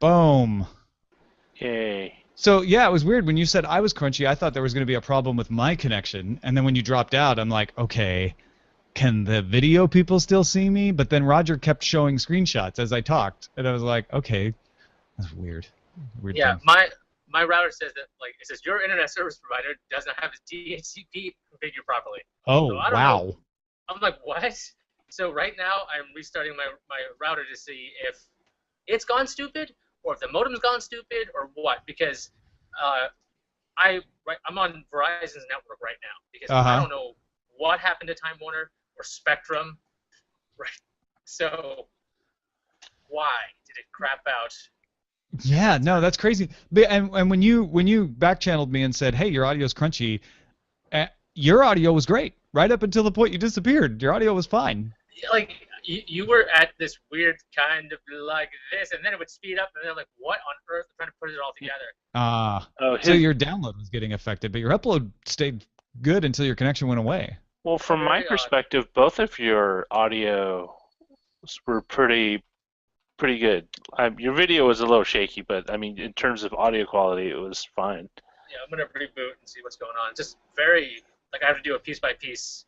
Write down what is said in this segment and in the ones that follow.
Boom. Yay. So yeah, it was weird when you said I was crunchy. I thought there was going to be a problem with my connection, and then when you dropped out, I'm like, okay, can the video people still see me? But then Roger kept showing screenshots as I talked, and I was like, okay, that's weird. Weird Yeah, thing. my router says that it says your internet service provider does not have its DHCP configured properly. Oh, So I don't wow. know. I'm like, what? So right now I'm restarting my router to see if it's gone stupid or if the modem's gone stupid or what, because I'm on Verizon's network right now because I don't know what happened to Time Warner or Spectrum, right? So why did it crap out? Yeah, no, that's crazy. And when you back channeled me and said, "Hey, your audio's crunchy," your audio was great right up until the point you disappeared. Your audio was fine. Like you were at this weird kind of like this, and then it would speed up, and then I'm like, what on earth? I'm trying to put it all together. So your download was getting affected, but your upload stayed good until your connection went away. Well, from my perspective, both of your audio were pretty good. Your video was a little shaky, but I mean, in terms of audio quality, it was fine. Yeah, I'm gonna reboot and see what's going on. Just very I have to do a piece by piece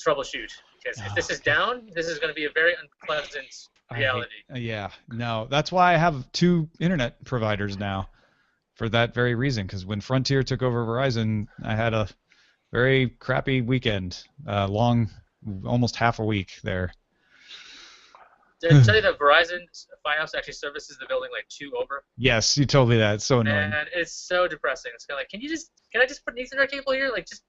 troubleshoot because if this is down, this is gonna be a very unpleasant reality. Yeah, no, that's why I have 2 internet providers now, for that very reason. Because when Frontier took over Verizon, I had a very crappy weekend, long, almost half a week there. Did I tell you that Verizon Fios actually services the building like 2 over? Yes, you told me that. It's so annoying. And it's so depressing. It's kind of like, can I just put an Ethernet cable here, like just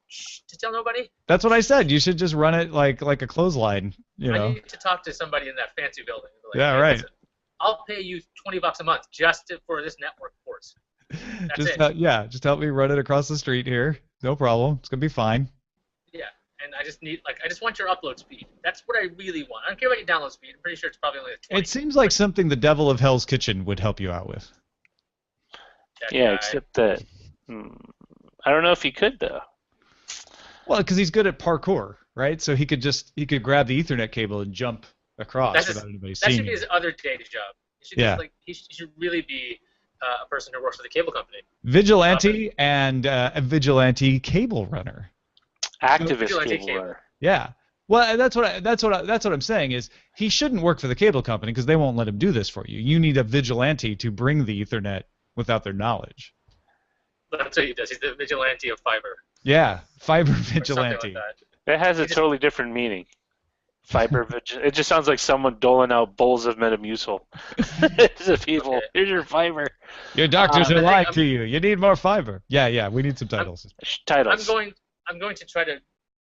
to tell nobody? That's what I said. You should just run it like a clothesline. I need to talk to somebody in that fancy building. Like, yeah, hey, right. Listen, I'll pay you $20 a month just for this network port. That's it. Just help me run it across the street here. No problem. It's gonna be fine. Yeah. And I just want your upload speed. That's what I really want. I don't care about your download speed. I'm pretty sure it's probably only 20. It seems like something the devil of Hell's Kitchen would help you out with. Yeah, except that I don't know if he could though. Well, because he's good at parkour, right? So he could grab the Ethernet cable and jump across without anybody seeing him. That should be his other day job. He should really be a person who works for the cable company. Vigilante and a vigilante cable runner. Activist cable runner. Yeah. Well, that's what I'm saying is he shouldn't work for the cable company because they won't let him do this for you. You need a vigilante to bring the Ethernet without their knowledge. That's what he does. He's the vigilante of fiber. Yeah, fiber vigilante. Like that has a totally different meaning. Fiber vigilante. It just sounds like someone doling out bowls of Metamucil to people. Okay. Here's your fiber. Your doctors are lying to you. You need more fiber. Yeah. We need some titles. Titles. I'm going to try to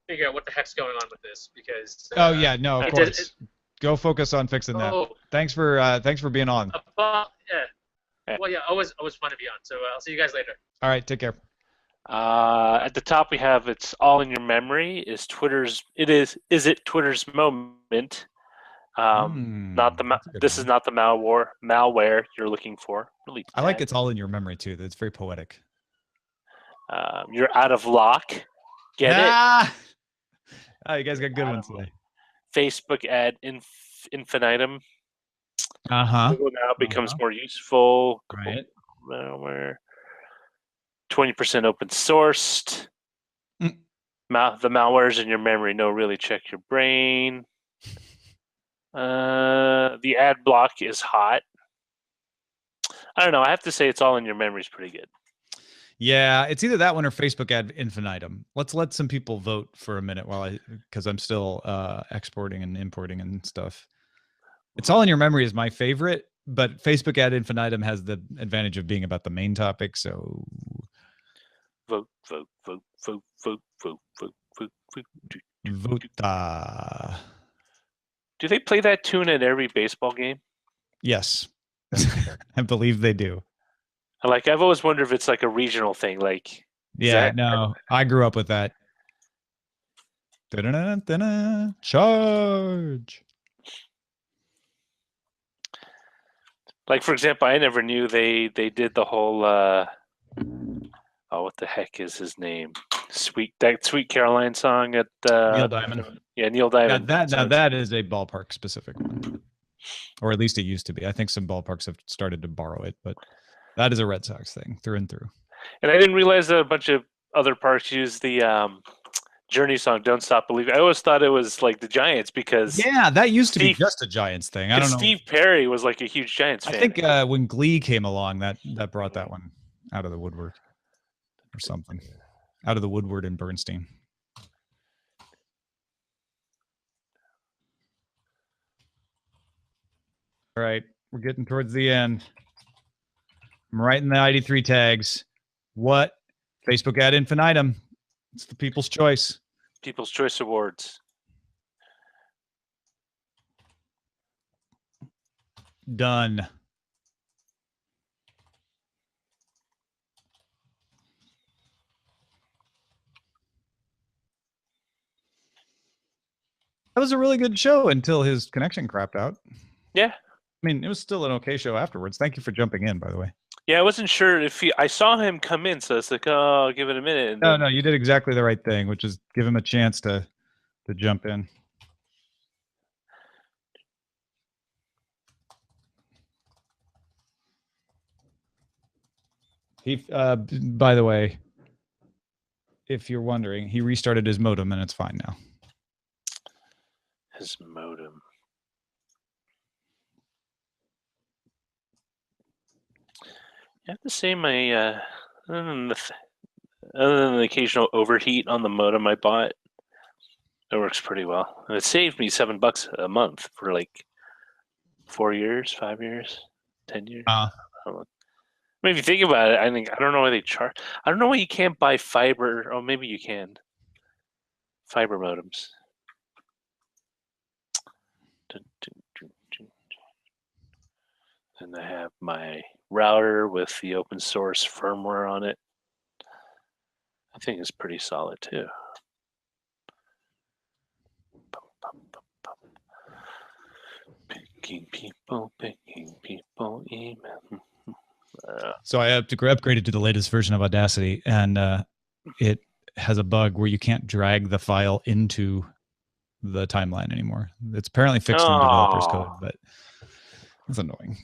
figure out what the heck's going on with this because. Of course. Go focus on fixing that. Thanks for being on. Yeah. Well, yeah, always fun to be on. So I'll see you guys later. All right, take care. At the top we have it's all in your memory. Is it Twitter's moment? Not the this is not the malware you're looking for. Really, I like it's all in your memory too. That's very poetic. You're out of lock. Get it? Oh, you guys got good ones today. Facebook ad infinitum. Google now becomes more useful. Right. Malware. 20% open sourced. The malware's in your memory. No, really check your brain. The ad block is hot. I don't know. I have to say it's all in your memory is pretty good. Yeah, it's either that one or Facebook ad infinitum. Let's let some people vote for a minute because I'm still exporting and importing and stuff. It's all in your memory is my favorite, but Facebook ad infinitum has the advantage of being about the main topic. So vote. Do they play that tune at every baseball game? Yes, I believe they do. I've always wondered if it's like a regional thing. No, I grew up with that. Charge. Like, for example, I never knew they did the whole what the heck is his name? Sweet Caroline song at Neil Diamond. Yeah, Neil Diamond. That is a ballpark specific one. or at least it used to be. I think some ballparks have started to borrow it, but that is a Red Sox thing through and through. And I didn't realize that a bunch of other parks use the Journey song "Don't Stop Believing." I always thought it was like the Giants because that used to be just a Giants thing. I don't know. Steve Perry was like a huge Giants fan. I think when Glee came along, that brought that one out of the woodwork or something, out of the Woodward and Bernstein. All right, we're getting towards the end. I'm writing the ID3 tags. What? Facebook ad infinitum. It's the People's Choice. People's Choice Awards. Done. That was a really good show until his connection crapped out. Yeah. I mean, it was still an okay show afterwards. Thank you for jumping in, by the way. Yeah, I wasn't sure if I saw him come in, so it's like, oh, I'll give it a minute. And no, you did exactly the right thing, which is give him a chance to jump in. He, by the way, if you're wondering, he restarted his modem and it's fine now. His modem. I have to say my other than the occasional overheat on the modem I bought, it works pretty well. And it saved me $7 a month for like 4 years, 5 years, 10 years. I don't know. I mean, if you think about it, I don't know why they charge. I don't know why you can't buy fiber. Oh, maybe you can. Fiber modems. And I have my router with the open source firmware on it. I think it's pretty solid too. Picking people, email. So I upgraded to the latest version of Audacity, and it has a bug where you can't drag the file into the timeline anymore. It's apparently fixed in the developer's code, but it's annoying.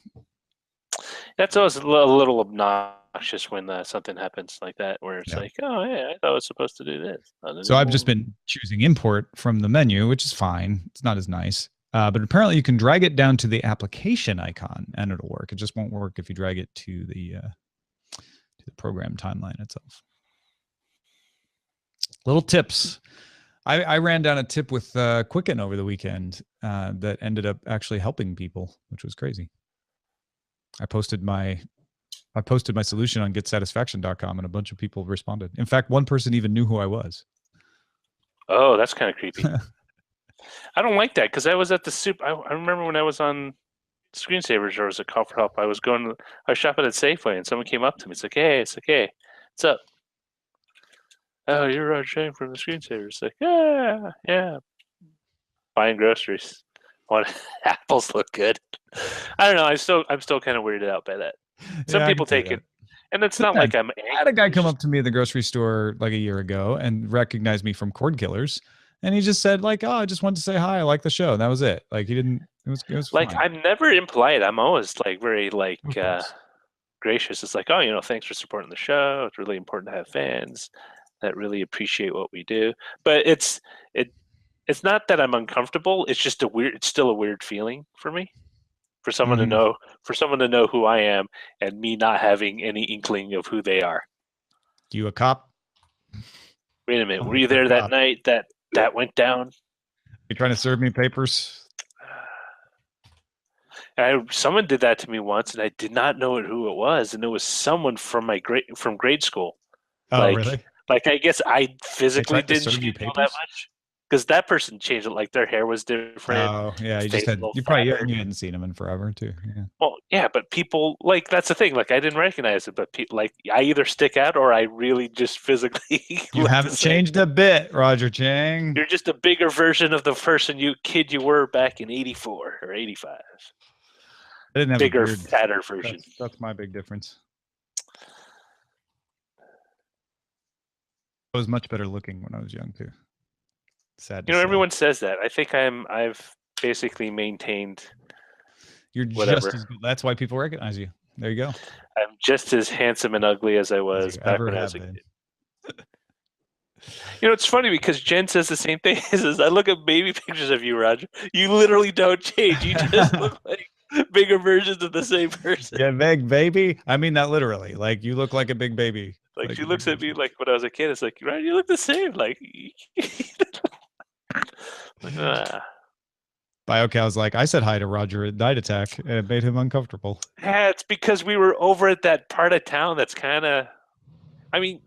That's always a little obnoxious when something happens like that, where it's like, oh, yeah, I thought I was supposed to do this. So I've just been choosing import from the menu, which is fine. It's not as nice. But apparently you can drag it down to the application icon and it'll work. It just won't work if you drag it to the program timeline itself. Little tips. I ran down a tip with Quicken over the weekend that ended up actually helping people, which was crazy. I posted my solution on getsatisfaction.com and a bunch of people responded. In fact, one person even knew who I was. Oh, that's kind of creepy. I don't like that because I was at the soup. I remember when I was on Screensavers or was at Call for Help. I was shopping at Safeway and someone came up to me. It's like, hey, what's up? Oh, you're Roger Chang from the Screensavers. It's like, yeah. Buying groceries. Apples look good. I don't know. I'm still kind of weirded out by that. Some people take it, and it's not like I'm. I had a guy come up to me at the grocery store like a year ago and recognized me from Cord Killers, and he just said like, "Oh, I just wanted to say hi. I like the show." And that was it. Like he didn't. It was like fine. I'm never impolite. I'm always like very like gracious. It's like, oh, thanks for supporting the show. It's really important to have fans that really appreciate what we do. But it's not that I'm uncomfortable. It's just it's still a weird feeling for me. For someone to know who I am and me not having any inkling of who they are. You a cop? Wait a minute. Were you there that night that went down? You trying to serve me papers? Someone did that to me once, and I did not know who it was, and it was someone from grade school. Oh, really? Like I guess I physically didn't change all that much. Because that person changed it, like their hair was different. Oh, yeah, you hadn't seen him in forever, too. Yeah. Well, yeah, but people that's the thing. Like I didn't recognize it, but I either stick out or I really just physically. You haven't changed a bit, Roger Chang. You're just a bigger version of the person you were back in '84 or '85. I didn't have bigger, a beard. fatter version. That's my big difference. I was much better looking when I was young, too. Sad to say. Everyone says that. I think I've basically maintained You're Whatever. just as good. That's why people recognize you. There you go. I'm just as handsome and ugly as I was back when I was a kid. You know, it's funny because Jen says the same thing. Says, I look at baby pictures of you, Roger. You literally don't change. You just look like bigger versions of the same person. Yeah, big baby. I mean that literally. Like you look like a big baby. Like she looks at me like when I was a kid. It's like, right, you look the same. Like, BioCal was like, I said hi to Roger at Night Attack, and it made him uncomfortable. Yeah, it's because we were over at that part of town that's kind of, I mean,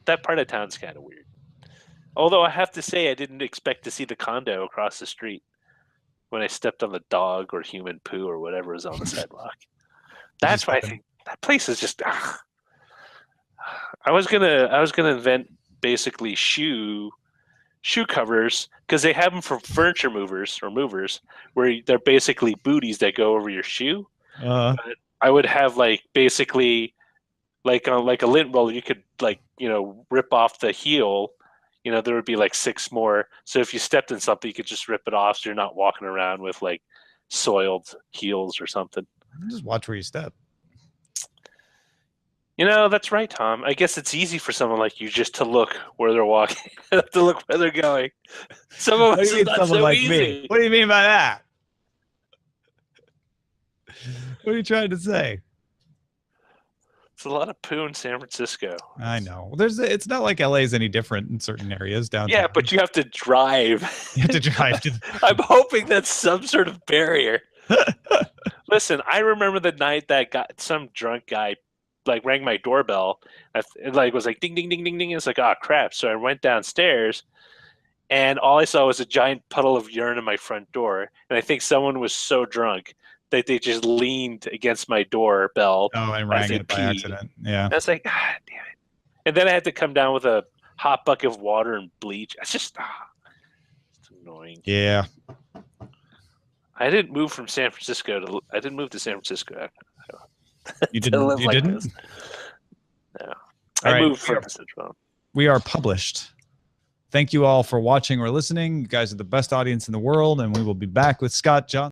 that part of town's kind of weird. Although I have to say, I didn't expect to see the condo across the street when I stepped on the dog or human poo or whatever was on the sidewalk. That's why I think that place is just. I was gonna invent basically shoe covers because they have them for furniture movers where they're basically booties that go over your shoe. But I would have like basically like a lint roller. You could rip off the heel. There would be like 6 more. So if you stepped in something, you could just rip it off. So you're not walking around with like soiled heels or something. Just watch where you step. That's right, Tom. I guess it's easy for someone like you just to look where they're walking, to look where they're going. Some of us is not so easy. Me? What do you mean by that? What are you trying to say? It's a lot of poo in San Francisco. I know. It's not like LA is any different in certain areas downtown. Yeah, but you have to drive. You have to drive. I'm hoping that's some sort of barrier. Listen, I remember the night that some drunk guy rang my doorbell. It was like ding, ding, ding, ding, ding. It's like, oh crap. So I went downstairs and all I saw was a giant puddle of urine in my front door. And I think someone was so drunk that they just leaned against my doorbell. Oh, and rang it by accident. Yeah. And I was like, God damn it. And then I had to come down with a hot bucket of water and bleach. It's just it's annoying. Yeah. I didn't move from San Francisco I didn't move to San Francisco. You didn't? You didn't? No. I moved from Central. We are published. Thank you all for watching or listening. You guys are the best audience in the world, and we will be back with Scott John.